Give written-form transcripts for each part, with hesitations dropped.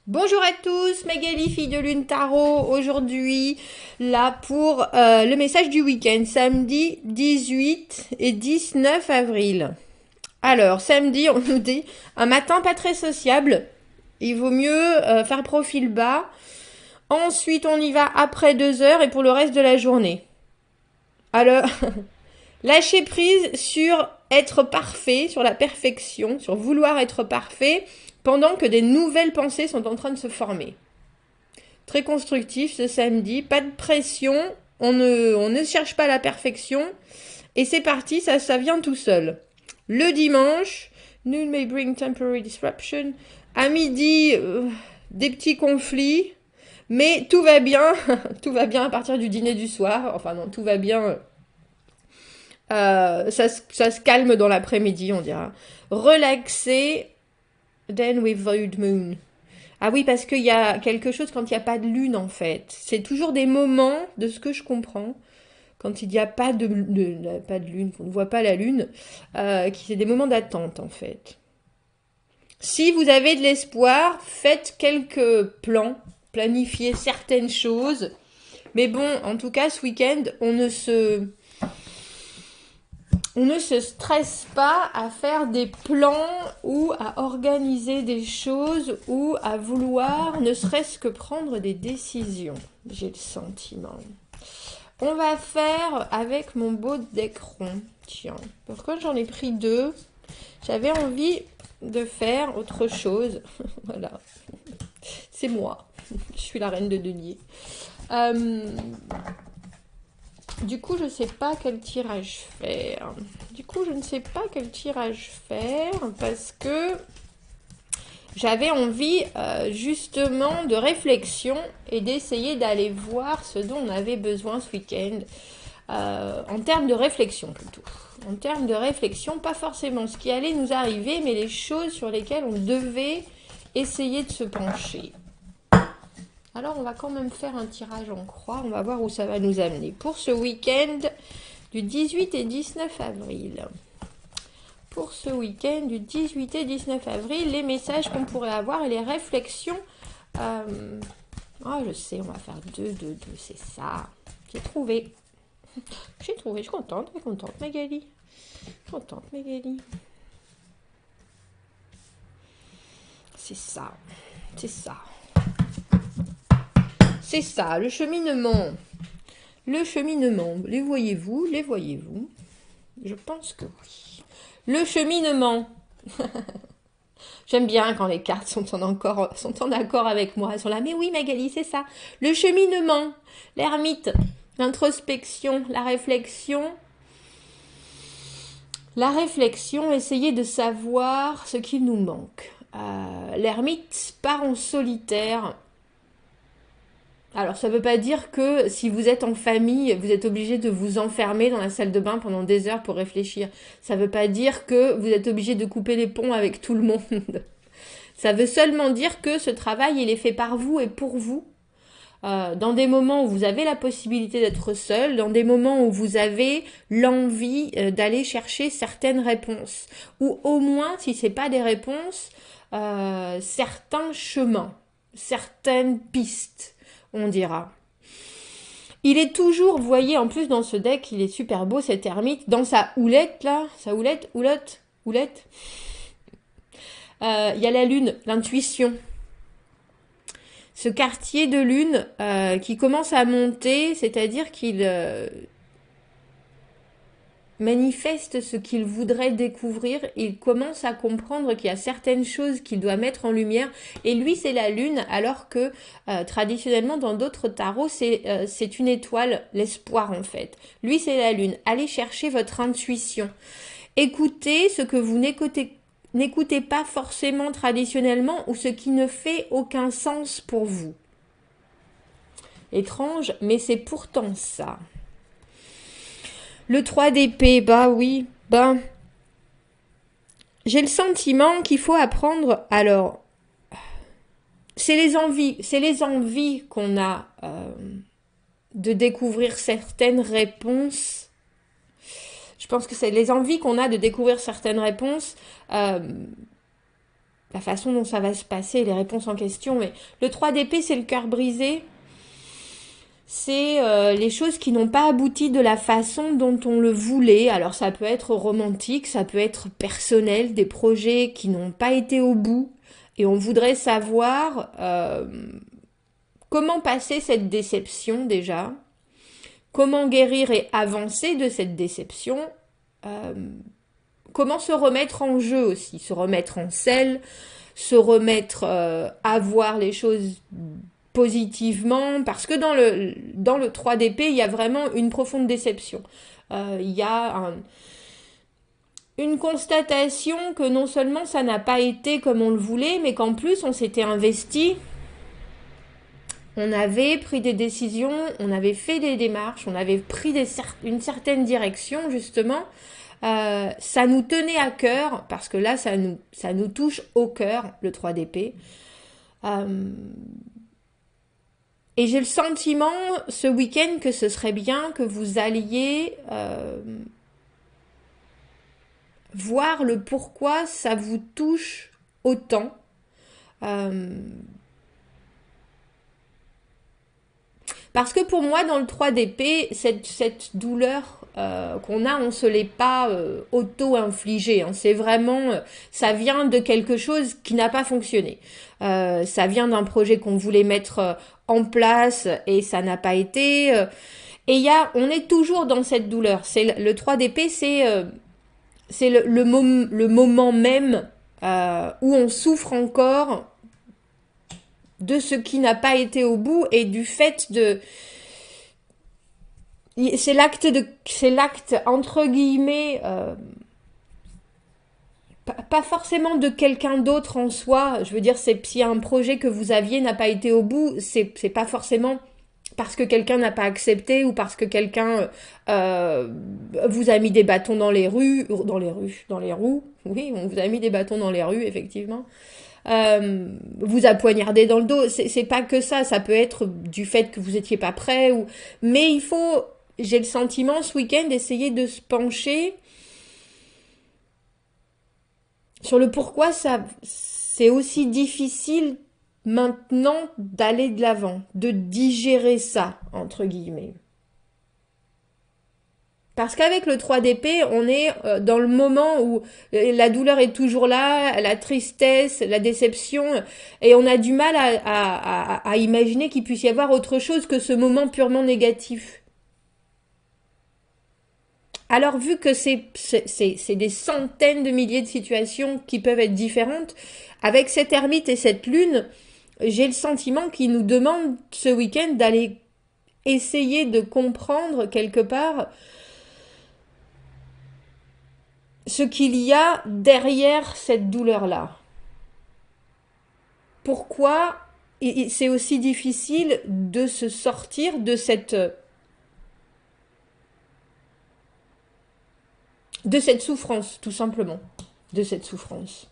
Bonjour à tous, Magali, fille de Lune Tarot, aujourd'hui, là pour le message du week-end, samedi 18 et 19 avril. Alors, samedi, on nous dit, un matin pas très sociable, il vaut mieux faire profil bas. Ensuite, on y va après 2 heures et pour le reste de la journée. Alors, lâcher prise sur être parfait, sur la perfection, sur vouloir être parfait, pendant que des nouvelles pensées sont en train de se former. Très constructif ce samedi, pas de pression, on ne cherche pas la perfection, et c'est parti, ça vient tout seul. Le dimanche, noon may bring temporary disruption. À midi, des petits conflits, mais tout va bien, tout va bien à partir du dîner du soir. Enfin non, tout va bien. Ça se calme dans l'après-midi, on dira. Relaxé, then with void moon. Ah oui, parce qu'il y a quelque chose quand il n'y a pas de lune, en fait. C'est toujours des moments, de ce que je comprends, quand il n'y a pas pas de lune, qu'on ne voit pas la lune, qui c'est des moments d'attente, en fait. Si vous avez de l'espoir, faites quelques plans, planifiez certaines choses. Mais bon, en tout cas, ce week-end, on ne se stresse pas à faire des plans ou à organiser des choses ou à vouloir ne serait-ce que prendre des décisions. J'ai le sentiment. On va faire avec mon beau deck rond. Tiens, pourquoi j'en ai pris 2? J'avais envie de faire autre chose. Voilà. C'est moi. Je suis la reine de denier. Du coup, je ne sais pas quel tirage faire. Parce que j'avais envie justement de réflexion et d'essayer d'aller voir ce dont on avait besoin ce week-end. En termes de réflexion plutôt. En termes de réflexion, pas forcément ce qui allait nous arriver, mais les choses sur lesquelles on devait essayer de se pencher. Alors, on va quand même faire un tirage en croix. On va voir où ça va nous amener. Pour ce week-end du 18 et 19 avril. Pour ce week-end du 18 et 19 avril, les messages qu'on pourrait avoir et les réflexions. Je sais, on va faire 2, 2, 2, c'est ça. J'ai trouvé. Je suis contente, Magali. C'est ça. C'est ça, le cheminement. Les voyez-vous? Je pense que oui. Le cheminement. J'aime bien quand les cartes sont en accord avec moi. Elles sont là, mais oui Magali, c'est ça. Le cheminement, l'ermite, l'introspection, la réflexion. Essayer de savoir ce qui nous manque. L'ermite part en solitaire. Alors, ça ne veut pas dire que si vous êtes en famille, vous êtes obligé de vous enfermer dans la salle de bain pendant des heures pour réfléchir. Ça ne veut pas dire que vous êtes obligé de couper les ponts avec tout le monde. Ça veut seulement dire que ce travail, il est fait par vous et pour vous. Dans des moments où vous avez la possibilité d'être seul, dans des moments où vous avez l'envie d'aller chercher certaines réponses. Ou au moins, si ce n'est pas des réponses, certains chemins, certaines pistes. On dira. Il est toujours, vous voyez, en plus dans ce deck, il est super beau cet ermite, dans sa houlette là, houlette. Il y a la lune, l'intuition. Ce quartier de lune qui commence à monter, c'est-à-dire qu'il manifeste ce qu'il voudrait découvrir, il commence à comprendre qu'il y a certaines choses qu'il doit mettre en lumière, et lui c'est la lune, alors que traditionnellement dans d'autres tarots c'est une étoile, l'espoir en fait. Lui c'est la lune. Allez chercher votre intuition. Écoutez ce que vous n'écoutez pas forcément traditionnellement ou ce qui ne fait aucun sens pour vous. Étrange, mais c'est pourtant ça. Le 3 d'épée, j'ai le sentiment qu'il faut apprendre. Alors, c'est les envies qu'on a de découvrir certaines réponses. Je pense que c'est les envies qu'on a de découvrir certaines réponses la façon dont ça va se passer, les réponses en question. Mais le 3 d'épée, c'est le cœur brisé. C'est les choses qui n'ont pas abouti de la façon dont on le voulait. Alors ça peut être romantique, ça peut être personnel, des projets qui n'ont pas été au bout. Et on voudrait savoir comment passer cette déception déjà, comment guérir et avancer de cette déception, euh, comment se remettre en jeu aussi, se remettre en selle, se remettre à voir les choses positivement, parce que dans le 3 d'épée, il y a vraiment une profonde déception. Il y a une constatation que non seulement ça n'a pas été comme on le voulait, mais qu'en plus on s'était investi, on avait pris des décisions, on avait fait des démarches, on avait pris une certaine direction justement. Ça nous tenait à cœur, parce que là ça nous touche au cœur, le 3 d'épée. Et j'ai le sentiment ce week-end que ce serait bien que vous alliez voir le pourquoi ça vous touche autant. Parce que pour moi, dans le 3 d'épée, cette douleur qu'on a, on ne se l'est pas auto-infligée. Hein. C'est vraiment, ça vient de quelque chose qui n'a pas fonctionné. Ça vient d'un projet qu'on voulait mettre en place et ça n'a pas été. Et on est toujours dans cette douleur. C'est le 3 d'épée, c'est le moment même où on souffre encore de ce qui n'a pas été au bout et du fait de... C'est l'acte entre guillemets, pas forcément de quelqu'un d'autre en soi. Je veux dire, si un projet que vous aviez n'a pas été au bout, c'est pas forcément parce que quelqu'un n'a pas accepté ou parce que quelqu'un vous a mis des bâtons dans les roues. Oui, on vous a mis des bâtons dans les rues, effectivement. Vous a poignardé dans le dos. C'est pas que ça. Ça peut être du fait que vous étiez pas prêt ou. Mais il faut. J'ai le sentiment ce week-end d'essayer de se pencher sur le pourquoi c'est aussi difficile maintenant d'aller de l'avant, de digérer ça, entre guillemets. Parce qu'avec le 3 d'épée, on est dans le moment où la douleur est toujours là, la tristesse, la déception, et on a du mal à imaginer qu'il puisse y avoir autre chose que ce moment purement négatif. Alors vu que c'est des centaines de milliers de situations qui peuvent être différentes, avec cette ermite et cette lune, j'ai le sentiment qu'il nous demande ce week-end d'aller essayer de comprendre quelque part ce qu'il y a derrière cette douleur-là. Pourquoi c'est aussi difficile de se sortir de cette souffrance, tout simplement. De cette souffrance.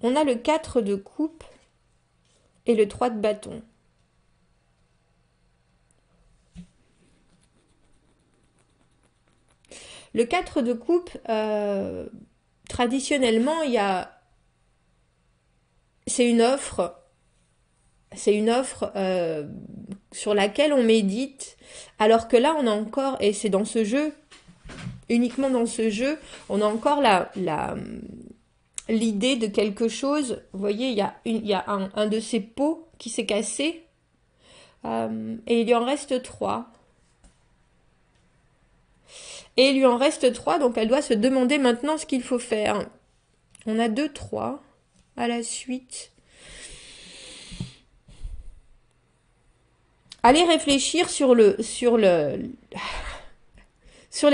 On a le 4 de coupe et le 3 de bâton. Le 4 de coupe, traditionnellement, c'est une offre. C'est une offre sur laquelle on médite. Alors que là, on a encore, et c'est dans ce jeu, uniquement dans ce jeu, on a encore l'idée de quelque chose. Vous voyez, il y a un de ces pots qui s'est cassé. Et il lui en reste 3. Et il lui en reste 3, donc elle doit se demander maintenant ce qu'il faut faire. On a 2, 3 à la suite. Allez réfléchir sur les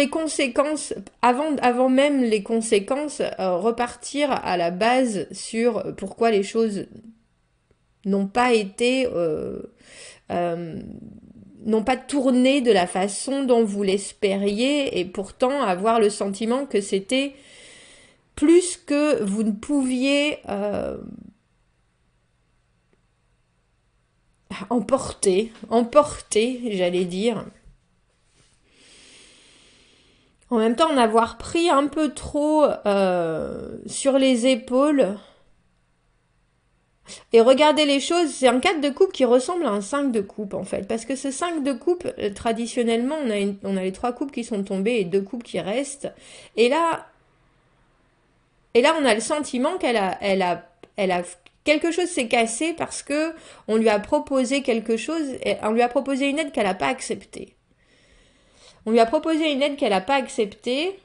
conséquences, avant même les conséquences, repartir à la base sur pourquoi les choses n'ont pas été... n'ont pas tourné de la façon dont vous l'espériez et pourtant avoir le sentiment que c'était plus que vous ne pouviez emporter, j'allais dire. En même temps, en avoir pris un peu trop sur les épaules et regarder les choses, c'est un 4 de coupe qui ressemble à un 5 de coupe en fait. Parce que ce 5 de coupe, traditionnellement, on a les 3 coupes qui sont tombées et 2 coupes qui restent. Et là, on a le sentiment elle a quelque chose s'est cassé parce que on lui a proposé quelque chose, on lui a proposé une aide qu'elle n'a pas acceptée. On lui a proposé une aide qu'elle n'a pas acceptée,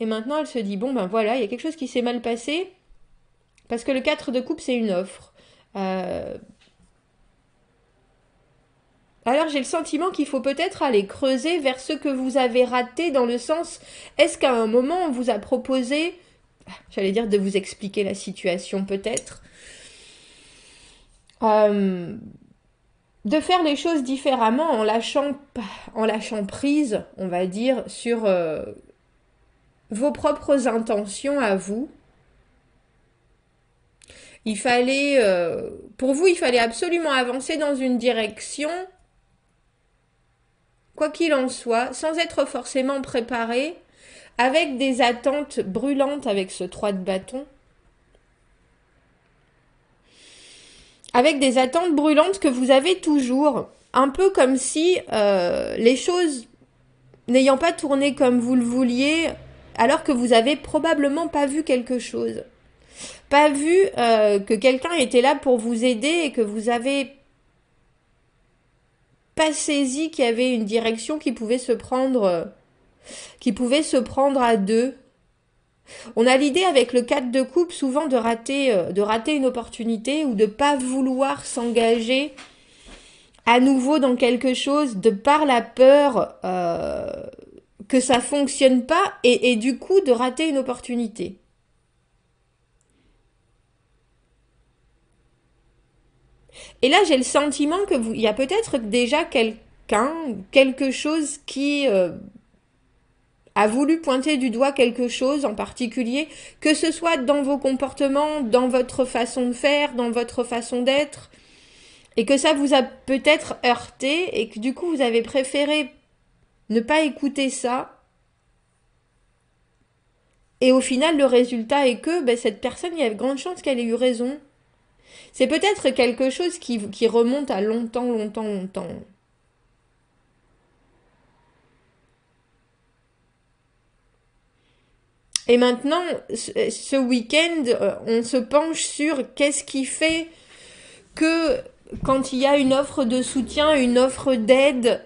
et maintenant elle se dit, bon ben voilà, il y a quelque chose qui s'est mal passé, parce que le 4 de coupe c'est une offre. Alors j'ai le sentiment qu'il faut peut-être aller creuser vers ce que vous avez raté, dans le sens, est-ce qu'à un moment on vous a proposé, j'allais dire de vous expliquer la situation peut-être, de faire les choses différemment en lâchant prise, on va dire, sur vos propres intentions à vous. Pour vous, il fallait absolument avancer dans une direction, quoi qu'il en soit, sans être forcément préparé, avec des attentes brûlantes avec ce 3 de bâton. Avec des attentes brûlantes que vous avez toujours. Un peu comme si les choses n'ayant pas tourné comme vous le vouliez, alors que vous avez probablement pas vu quelque chose. Pas vu que quelqu'un était là pour vous aider et que vous avez pas saisi qu'il y avait une direction qui pouvait se prendre à deux. On a l'idée avec le 4 de coupe souvent de rater une opportunité ou de pas vouloir s'engager à nouveau dans quelque chose de par la peur que ça fonctionne pas et du coup de rater une opportunité. Et là, j'ai le sentiment il y a peut-être déjà quelque chose qui a voulu pointer du doigt quelque chose en particulier, que ce soit dans vos comportements, dans votre façon de faire, dans votre façon d'être, et que ça vous a peut-être heurté, et que du coup vous avez préféré ne pas écouter ça. Et au final, le résultat est que cette personne, il y a de grandes chances qu'elle ait eu raison. C'est peut-être quelque chose qui remonte à longtemps, longtemps, longtemps. Et maintenant, ce week-end, on se penche sur qu'est-ce qui fait que quand il y a une offre de soutien, une offre d'aide,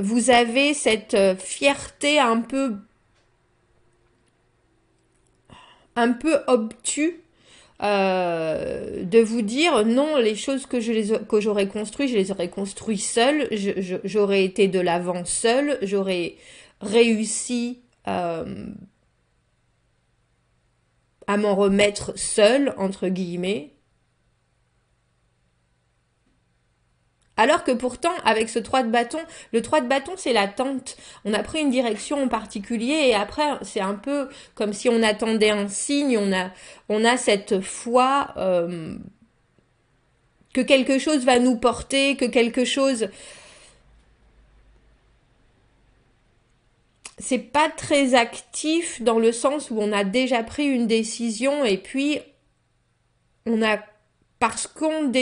vous avez cette fierté un peu obtuse de vous dire non, les choses que j'aurais construites, je les aurais construites seule, j'aurais été de l'avant seule, j'aurais réussi à m'en remettre seule, entre guillemets. Alors que pourtant, avec ce 3 de bâton, le 3 de bâton, c'est l'attente. On a pris une direction en particulier et après, c'est un peu comme si on attendait un signe, on a cette foi que quelque chose va nous porter, que quelque chose... C'est pas très actif dans le sens où on a déjà pris une décision et puis on a parce qu'on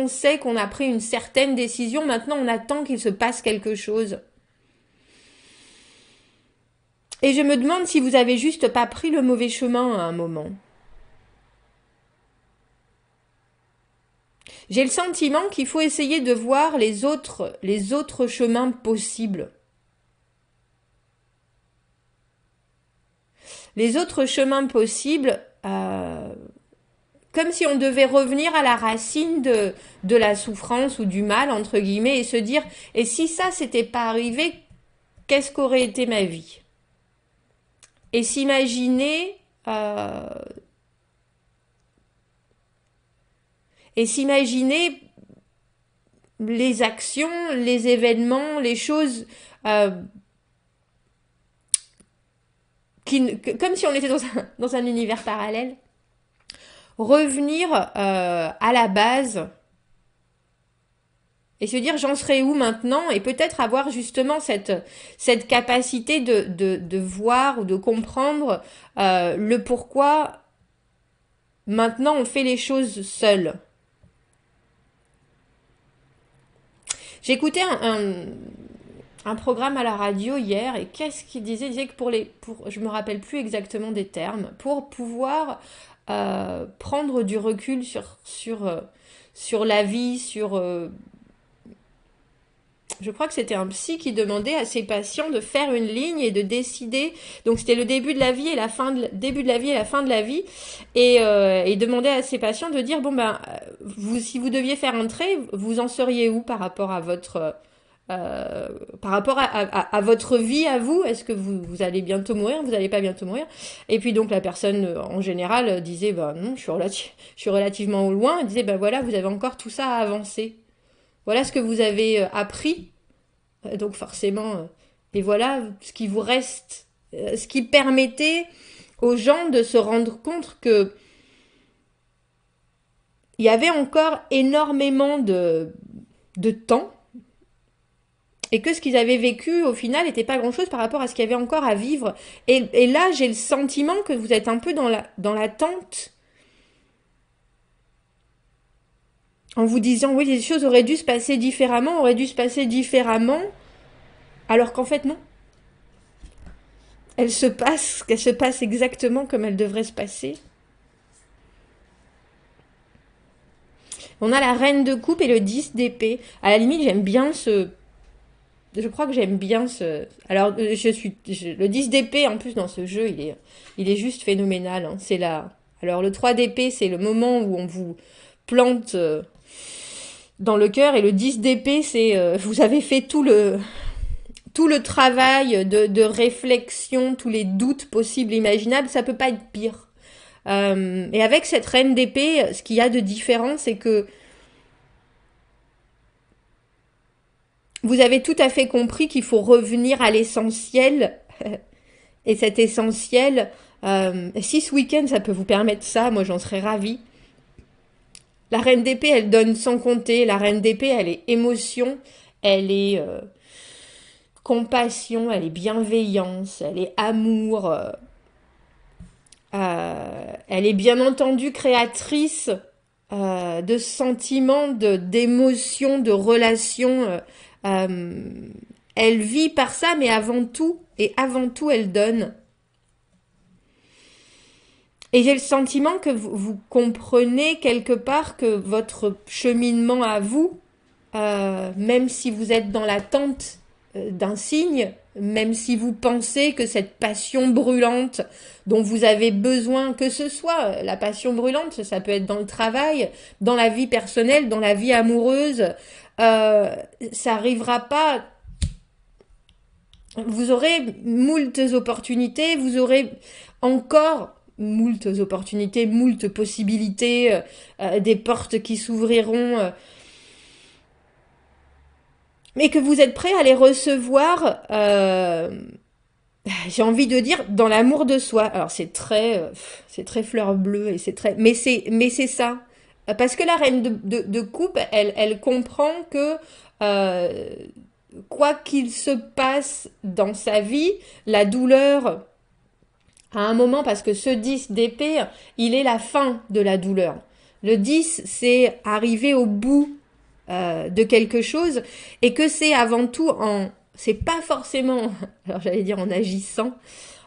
sait qu'on a pris une certaine décision, maintenant on attend qu'il se passe quelque chose. Et je me demande si vous avez juste pas pris le mauvais chemin à un moment. J'ai le sentiment qu'il faut essayer de voir les autres chemins possibles. Les autres chemins possibles, comme si on devait revenir à la racine de la souffrance ou du mal, entre guillemets, et se dire, et si ça s'était pas arrivé, qu'est-ce qu'aurait été ma vie? Et s'imaginer les actions, les événements, les choses comme si on était dans un univers parallèle. Revenir à la base et se dire j'en serai où maintenant, et peut-être avoir justement cette capacité de voir ou de comprendre le pourquoi maintenant on fait les choses seul. J'écoutais un programme à la radio hier, et qu'est-ce qu'il disait? Il disait que je me rappelle plus exactement des termes, pour pouvoir prendre du recul sur la vie, je crois que c'était un psy qui demandait à ses patients de faire une ligne et de décider. Donc c'était le début de la vie et la fin début de la vie et la fin de la vie. Et demandait à ses patients de dire bon ben si vous deviez faire un trait, vous en seriez où par rapport à votre à votre vie à vous? Est-ce que vous allez bientôt mourir? Vous n'allez pas bientôt mourir? Et puis donc la personne en général disait bah non, je suis relativement au loin. Elle disait bah voilà, vous avez encore tout ça à avancer. Voilà ce que vous avez appris. Donc forcément, et voilà ce qui vous reste, ce qui permettait aux gens de se rendre compte que il y avait encore énormément de temps, et que ce qu'ils avaient vécu au final n'était pas grand-chose par rapport à ce qu'il y avait encore à vivre. Et là, j'ai le sentiment que vous êtes un peu dans l'attente, en vous disant oui, les choses auraient dû se passer différemment, alors qu'en fait non. Qu'elle se passe exactement comme elle devrait se passer. On a la reine de coupe et le 10 d'épée. À la limite, j'aime bien je crois que j'aime bien alors, le 10 d'épée, en plus, dans ce jeu, il est juste phénoménal. Hein. Alors, le 3 d'épée, c'est le moment où on vous plante dans le cœur. Et le 10 d'épée, c'est vous avez fait tout le travail de réflexion, tous les doutes possibles et imaginables. Ça peut pas être pire. Et avec cette reine d'épée, ce qu'il y a de différent, c'est que vous avez tout à fait compris qu'il faut revenir à l'essentiel. Et cet essentiel, si ce week-end ça peut vous permettre ça, moi j'en serais ravie. La reine d'épée, elle donne sans compter. La reine d'épée, elle est émotion, elle est compassion, elle est bienveillance, elle est amour. Elle est bien entendu créatrice de sentiments, d'émotions, de relations. Elle vit par ça, mais avant tout, elle donne. Et j'ai le sentiment que vous comprenez quelque part que votre cheminement à vous, même si vous êtes dans l'attente d'un signe, même si vous pensez que cette passion brûlante dont vous avez besoin, que ce soit la passion brûlante, ça peut être dans le travail, dans la vie personnelle, dans la vie amoureuse, ça arrivera pas. Vous aurez moultes opportunités, vous aurez encore moultes opportunités, moultes possibilités, des portes qui s'ouvriront, mais que vous êtes prêt à les recevoir, j'ai envie de dire, dans l'amour de soi. Alors c'est très fleur bleue, et mais c'est ça. Parce que la reine de coupe, elle comprend que quoi qu'il se passe dans sa vie, la douleur, à un moment, parce que ce 10 d'épée, il est la fin de la douleur. Le 10, c'est arriver au bout de quelque chose, et que c'est avant tout c'est pas forcément, alors j'allais dire en agissant,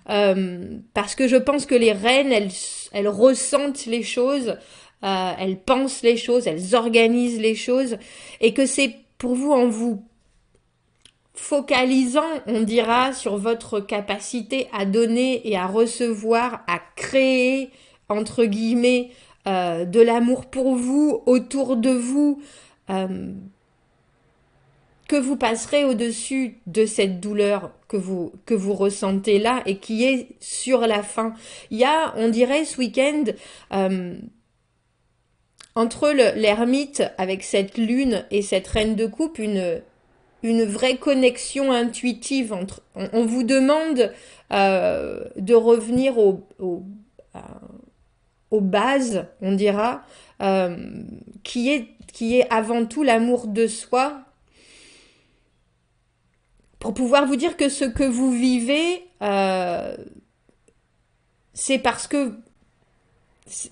parce que je pense que les reines, elles ressentent les choses, elles pensent les choses, elles organisent les choses, et que c'est pour vous, en vous focalisant, on dira, sur votre capacité à donner et à recevoir, à créer, entre guillemets, de l'amour pour vous, autour de vous, que vous passerez au-dessus de cette douleur que vous ressentez là, et qui est sur la fin. Il y a, on dirait, ce week-end, entre l'ermite avec cette lune et cette reine de coupe, une vraie connexion intuitive. On vous demande de revenir aux bases, on dira, qui est avant tout l'amour de soi, pour pouvoir vous dire que ce que vous vivez, c'est parce que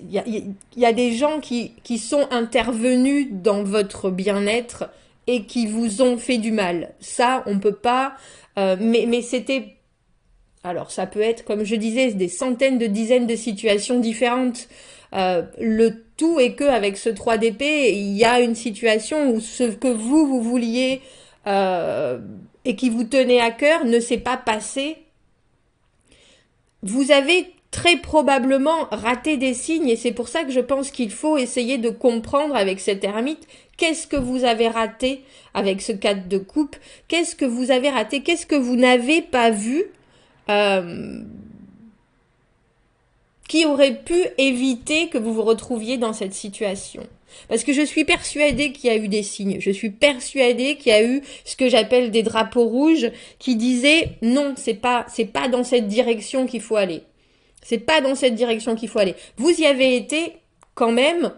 il y a des gens qui sont intervenus dans votre bien-être et qui vous ont fait du mal. Ça, on peut pas. Mais c'était. Alors, ça peut être, comme je disais, des centaines de dizaines de situations différentes. Le tout est que avec ce 3 d'épée, il y a une situation où ce que vous vouliez et qui vous tenait à cœur ne s'est pas passé. Vous avez très probablement raté des signes et c'est pour ça que je pense qu'il faut essayer de comprendre avec cet ermite qu'est-ce que vous avez raté avec ce 4 de coupe, qu'est-ce que vous avez raté, qu'est-ce que vous n'avez pas vu qui aurait pu éviter que vous vous retrouviez dans cette situation. Parce que je suis persuadée qu'il y a eu des signes. Je suis persuadée qu'il y a eu ce que j'appelle des drapeaux rouges qui disaient non, c'est pas dans cette direction qu'il faut aller. C'est pas dans cette direction qu'il faut aller. Vous y avez été quand même,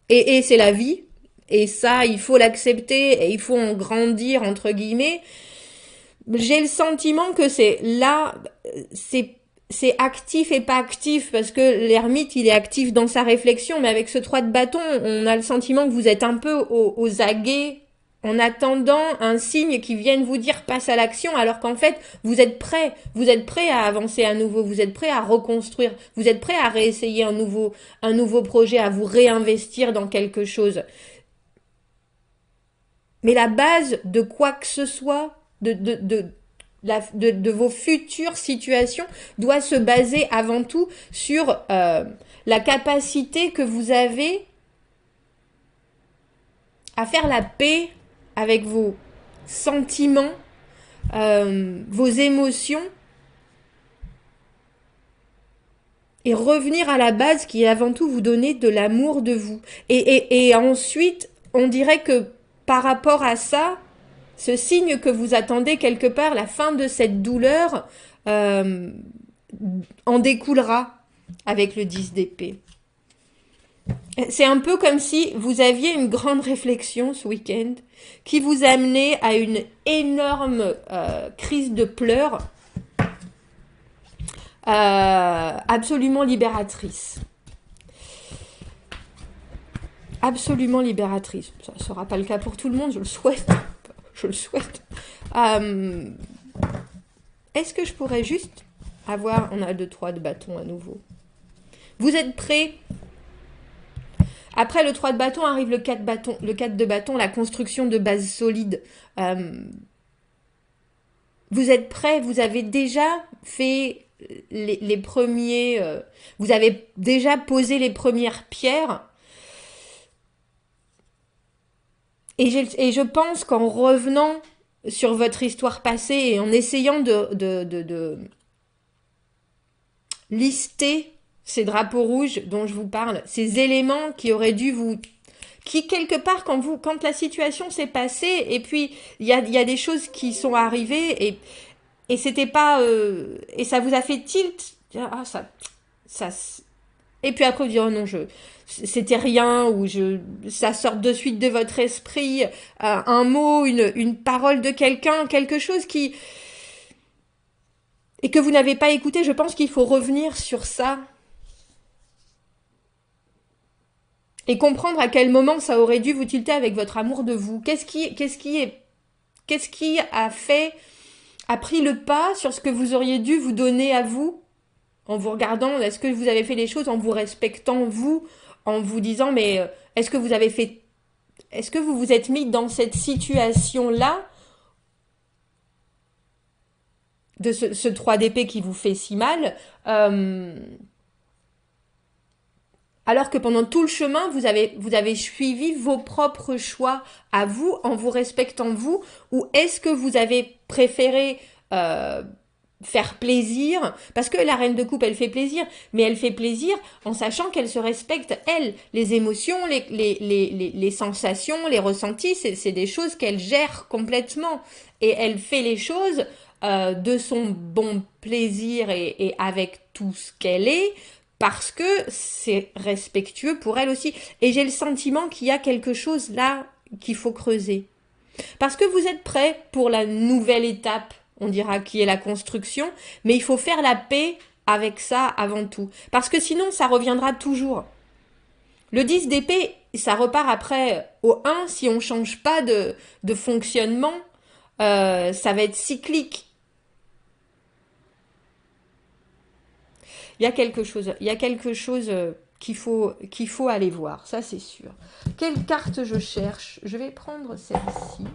et c'est la vie. Et ça, il faut l'accepter et il faut en grandir entre guillemets. J'ai le sentiment que c'est actif et pas actif, parce que l'ermite, il est actif dans sa réflexion, mais avec ce 3 de bâton, on a le sentiment que vous êtes un peu aux aguets, en attendant un signe qui vienne vous dire passe à l'action, alors qu'en fait, vous êtes prêt à avancer à nouveau, vous êtes prêt à reconstruire, vous êtes prêt à réessayer un nouveau projet, à vous réinvestir dans quelque chose. Mais la base de quoi que ce soit, de vos futures situations doit se baser avant tout sur la capacité que vous avez à faire la paix avec vos sentiments, vos émotions, et revenir à la base qui est avant tout vous donner de l'amour de vous. Et ensuite, on dirait que par rapport à ça, ce signe que vous attendez quelque part, la fin de cette douleur, en découlera avec le 10 d'épée. C'est un peu comme si vous aviez une grande réflexion ce week-end qui vous amenait à une énorme crise de pleurs absolument libératrice. Absolument libératrice. Ça ne sera pas le cas pour tout le monde, je le souhaite. Je le souhaite. Est-ce que je pourrais juste avoir... On a le 3 de bâton à nouveau. Vous êtes prêts? Après le 3 de bâton arrive le 4 de bâton, la construction de base solide. Vous êtes prêts? Vous avez déjà fait les premiers... vous avez déjà posé les premières pierres. Et je pense qu'en revenant sur votre histoire passée et en essayant de lister ces drapeaux rouges dont je vous parle, ces éléments qui auraient dû qui quelque part quand la situation s'est passée et puis il y a des choses qui sont arrivées et c'était pas et ça vous a fait tilt, et puis après vous dire oh non c'était rien, ou ça sort de suite de votre esprit, un mot, une parole de quelqu'un, quelque chose et que vous n'avez pas écouté. Je pense qu'il faut revenir sur ça et comprendre à quel moment ça aurait dû vous tilter avec votre amour de vous. Qu'est-ce qui a pris le pas sur ce que vous auriez dû vous donner à vous, en vous regardant, est-ce que vous avez fait les choses en vous respectant vous, en vous disant mais est-ce que vous vous êtes mis dans cette situation-là de ce 3 d'épée qui vous fait si mal, alors que pendant tout le chemin, vous avez suivi vos propres choix à vous, en vous respectant vous, ou est-ce que vous avez préféré faire plaisir, parce que la reine de coupe elle fait plaisir, mais elle fait plaisir en sachant qu'elle se respecte elle, les émotions, les sensations, les ressentis, c'est des choses qu'elle gère complètement et elle fait les choses de son bon plaisir et avec tout ce qu'elle est, parce que c'est respectueux pour elle aussi. Et j'ai le sentiment qu'il y a quelque chose là qu'il faut creuser, parce que vous êtes prêts pour la nouvelle étape on dira qui est la construction, mais il faut faire la paix avec ça avant tout. Parce que sinon, ça reviendra toujours. Le 10 d'épée, ça repart après au 1, si on ne change pas de fonctionnement, ça va être cyclique. Il y a quelque chose qu'il faut aller voir, ça c'est sûr. Quelle carte je cherche? Je vais prendre celle-ci.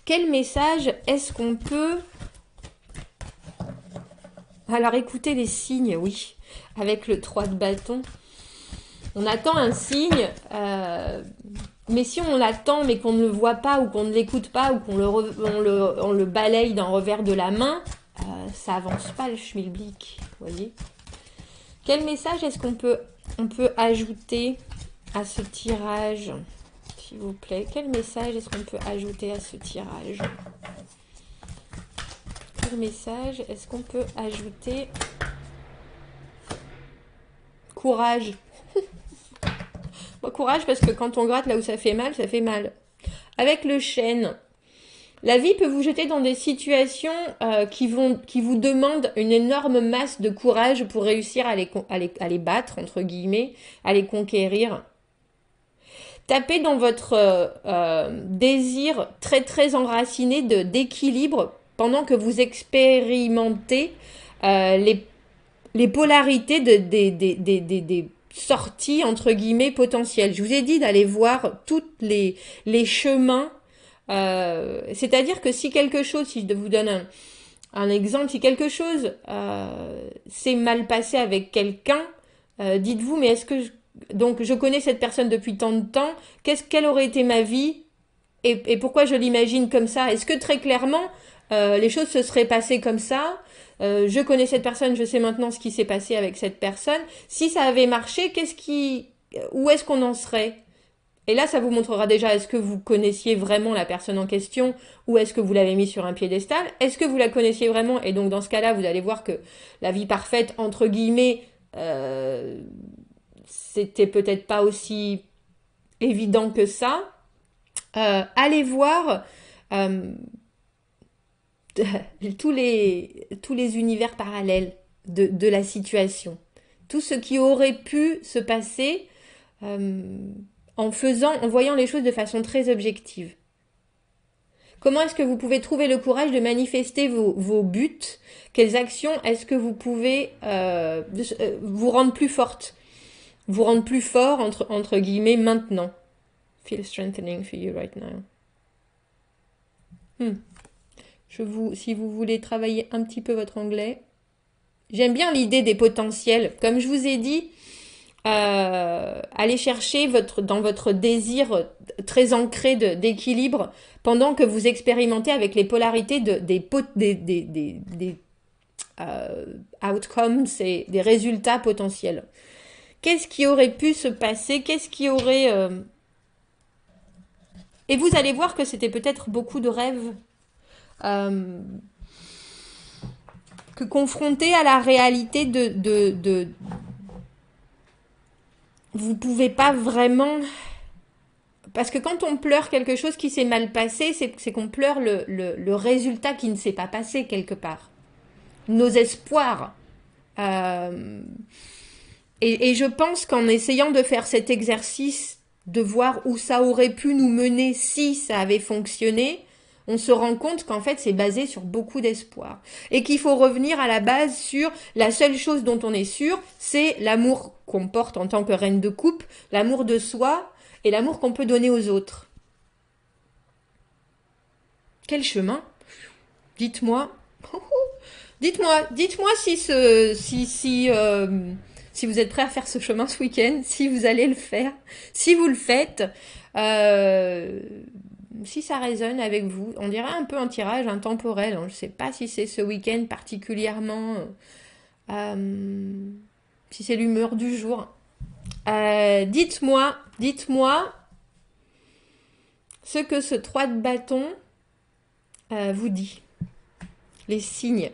Quel message est-ce qu'on peut... Alors écoutez les signes, oui, avec le 3 de bâton. On attend un signe, mais si on l'attend mais qu'on ne le voit pas ou qu'on ne l'écoute pas ou qu'on on le balaye d'un revers de la main, ça avance pas le schmilblick, voyez. Quel message est-ce qu'on peut ajouter à ce tirage, s'il vous plaît? Quel message est-ce qu'on peut ajouter à ce tirage? Quel message est-ce qu'on peut ajouter? Courage. Bon, courage, parce que quand on gratte là où ça fait mal, ça fait mal. Avec le chêne, la vie peut vous jeter dans des situations qui vous demandent une énorme masse de courage pour réussir à les battre, entre guillemets, à les conquérir. Tapez dans votre désir très très enraciné d'équilibre pendant que vous expérimentez les polarités des sorties entre guillemets potentielles. Je vous ai dit d'aller voir tous les chemins. C'est-à-dire que si quelque chose, si je vous donne un exemple, si quelque chose s'est mal passé avec quelqu'un, dites-vous, mais est-ce que donc je connais cette personne depuis tant de temps, quelle aurait été ma vie et pourquoi je l'imagine comme ça? Est-ce que très clairement les choses se seraient passées comme ça? Je connais cette personne, je sais maintenant ce qui s'est passé avec cette personne. Si ça avait marché, où est-ce qu'on en serait? Et là, ça vous montrera déjà, est-ce que vous connaissiez vraiment la personne en question ou est-ce que vous l'avez mis sur un piédestal? Est-ce que vous la connaissiez vraiment? Et donc, dans ce cas-là, vous allez voir que la vie parfaite, entre guillemets, c'était peut-être pas aussi évident que ça. Allez voir tous les univers parallèles de la situation. Tout ce qui aurait pu se passer en voyant les choses de façon très objective. Comment est-ce que vous pouvez trouver le courage de manifester vos buts? Quelles actions est-ce que vous pouvez vous rendre plus forte? Vous rendre plus fort, entre guillemets, maintenant. Feel strengthening for you right now. Si vous voulez travailler un petit peu votre anglais, j'aime bien l'idée des potentiels. Comme je vous ai dit, allez chercher dans votre désir très ancré d'équilibre pendant que vous expérimentez avec les polarités des outcomes, c'est des résultats potentiels. Qu'est-ce qui aurait pu se passer? Qu'est-ce qui aurait... Et vous allez voir que c'était peut-être beaucoup de rêves. Que confronté à la réalité vous pouvez pas vraiment... Parce que quand on pleure quelque chose qui s'est mal passé, c'est qu'on pleure le résultat qui ne s'est pas passé quelque part. Nos espoirs. Et je pense qu'en essayant de faire cet exercice, de voir où ça aurait pu nous mener si ça avait fonctionné, on se rend compte qu'en fait c'est basé sur beaucoup d'espoir. Et qu'il faut revenir à la base sur la seule chose dont on est sûr, c'est l'amour qu'on porte en tant que reine de coupe, l'amour de soi et l'amour qu'on peut donner aux autres. Quel chemin? Dites-moi. Dites-moi si vous êtes prêt à faire ce chemin ce week-end, si vous allez le faire, si vous le faites, si ça résonne avec vous. On dirait un peu un tirage intemporel. Je ne sais pas si c'est ce week-end particulièrement, si c'est l'humeur du jour. Dites-moi ce que ce 3 de bâton vous dit. Les signes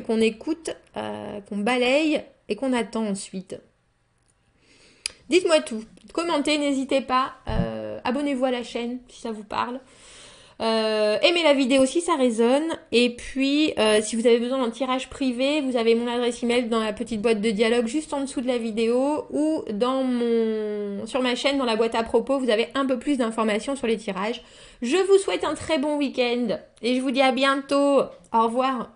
qu'on écoute, qu'on balaye et qu'on attend ensuite. Dites-moi tout. Commentez, n'hésitez pas abonnez-vous à la chaîne si ça vous parle. Aimez la vidéo si ça résonne. Et puis, si vous avez besoin d'un tirage privé, vous avez mon adresse email dans la petite boîte de dialogue juste en dessous de la vidéo ou sur ma chaîne, dans la boîte à propos, vous avez un peu plus d'informations sur les tirages. Je vous souhaite un très bon week-end et je vous dis à bientôt. Au revoir.